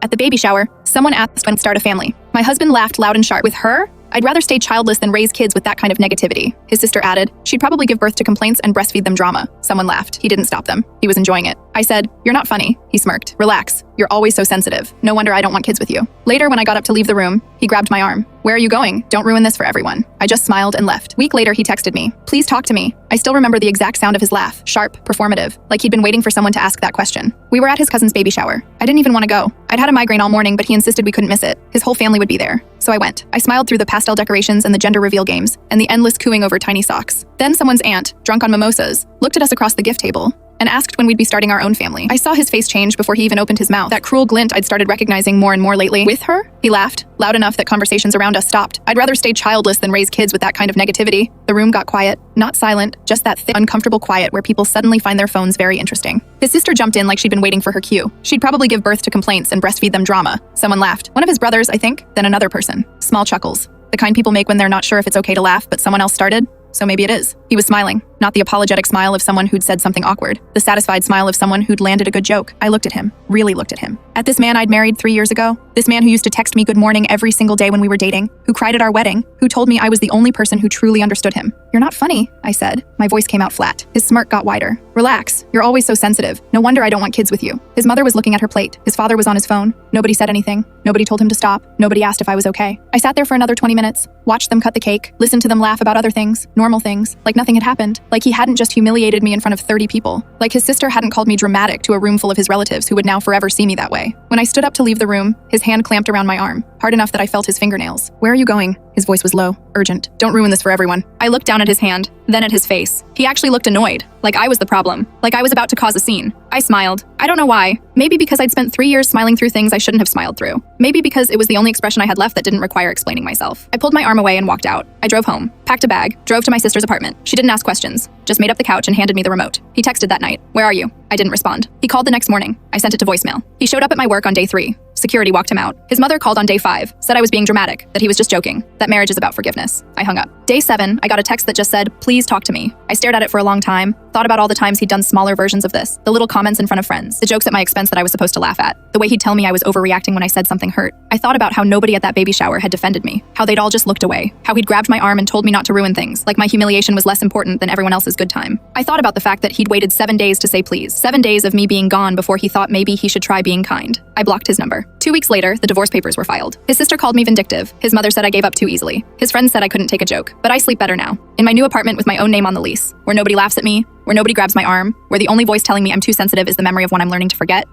At the baby shower, someone asked when to start a family. My husband laughed loud and sharp. With her? I'd rather stay childless than raise kids with that kind of negativity. His sister added, she'd probably give birth to complaints and breastfeed them drama. Someone laughed. He didn't stop them. He was enjoying it. I said, you're not funny. He smirked. Relax. You're always so sensitive. No wonder I don't want kids with you. Later, when I got up to leave the room, he grabbed my arm. Where are you going? Don't ruin this for everyone. I just smiled and left. Week later, he texted me. Please talk to me. I still remember the exact sound of his laugh. Sharp, performative, like he'd been waiting for someone to ask that question. We were at his cousin's baby shower. I didn't even want to go. I'd had a migraine all morning, but he insisted we couldn't miss it. His whole family would be there. So I went. I smiled through the pastel decorations and the gender reveal games, and the endless cooing over tiny socks. Then someone's aunt, drunk on mimosas, looked at us across the gift table and asked when we'd be starting our own family. I saw his face change before he even opened his mouth. That cruel glint I'd started recognizing more and more lately. With her? He laughed, loud enough that conversations around us stopped. I'd rather stay childless than raise kids with that kind of negativity. The room got quiet. Not silent, just that thick, uncomfortable quiet where people suddenly find their phones very interesting. His sister jumped in like she'd been waiting for her cue. She'd probably give birth to complaints and breastfeed them drama. Someone laughed. One of his brothers, I think, then another person. Small chuckles. The kind people make when they're not sure if it's okay to laugh, but someone else started. So maybe it is. He was smiling, not the apologetic smile of someone who'd said something awkward, the satisfied smile of someone who'd landed a good joke. I looked at him, really looked at him. At this man I'd married 3 years ago, this man who used to text me good morning every single day when we were dating, who cried at our wedding, who told me I was the only person who truly understood him. You're not funny, I said. My voice came out flat. His smirk got wider. Relax, you're always so sensitive. No wonder I don't want kids with you. His mother was looking at her plate. His father was on his phone. Nobody said anything. Nobody told him to stop. Nobody asked if I was okay. I sat there for another 20 minutes, watched them cut the cake, listened to them laugh about other things, normal things, like nothing had happened, like he hadn't just humiliated me in front of 30 people, like his sister hadn't called me dramatic to a room full of his relatives who would now forever see me that way. When I stood up to leave the room, his hand clamped around my arm, hard enough that I felt his fingernails. Where are you going? His voice was low, urgent. Don't ruin this for everyone. I looked down at his hand, then at his face. He actually looked annoyed, like I was the problem, like I was about to cause a scene. I smiled. I don't know why. Maybe because I'd spent 3 years smiling through things I shouldn't have smiled through. Maybe because it was the only expression I had left that didn't require explaining myself. I pulled my arm away and walked out. I drove home, packed a bag, drove to my sister's apartment. She didn't ask questions, just made up the couch and handed me the remote. He texted that night. Where are you? I didn't respond. He called the next morning. I sent it to voicemail. He showed up at my work on day 3. Security walked him out. His mother called on day 5, said I was being dramatic, that he was just joking, that marriage is about forgiveness. I hung up. Day 7, I got a text that just said, please talk to me. I stared at it for a long time, thought about all the times he'd done smaller versions of this, the little comments in front of friends, the jokes at my expense that I was supposed to laugh at, the way he'd tell me I was overreacting when I said something hurt. I thought about how nobody at that baby shower had defended me, how they'd all just looked away, how he'd grabbed my arm and told me not to ruin things, like my humiliation was less important than everyone else's good time. I thought about the fact that he'd waited 7 days to say please, 7 days of me being gone before he thought maybe he should try being kind. I blocked his number. 2 weeks later, the divorce papers were filed. His sister called me vindictive. His mother said I gave up too easily. His friends said I couldn't take a joke. But I sleep better now. In my new apartment with my own name on the lease, where nobody laughs at me, where nobody grabs my arm, where the only voice telling me I'm too sensitive is the memory of one I'm learning to forget.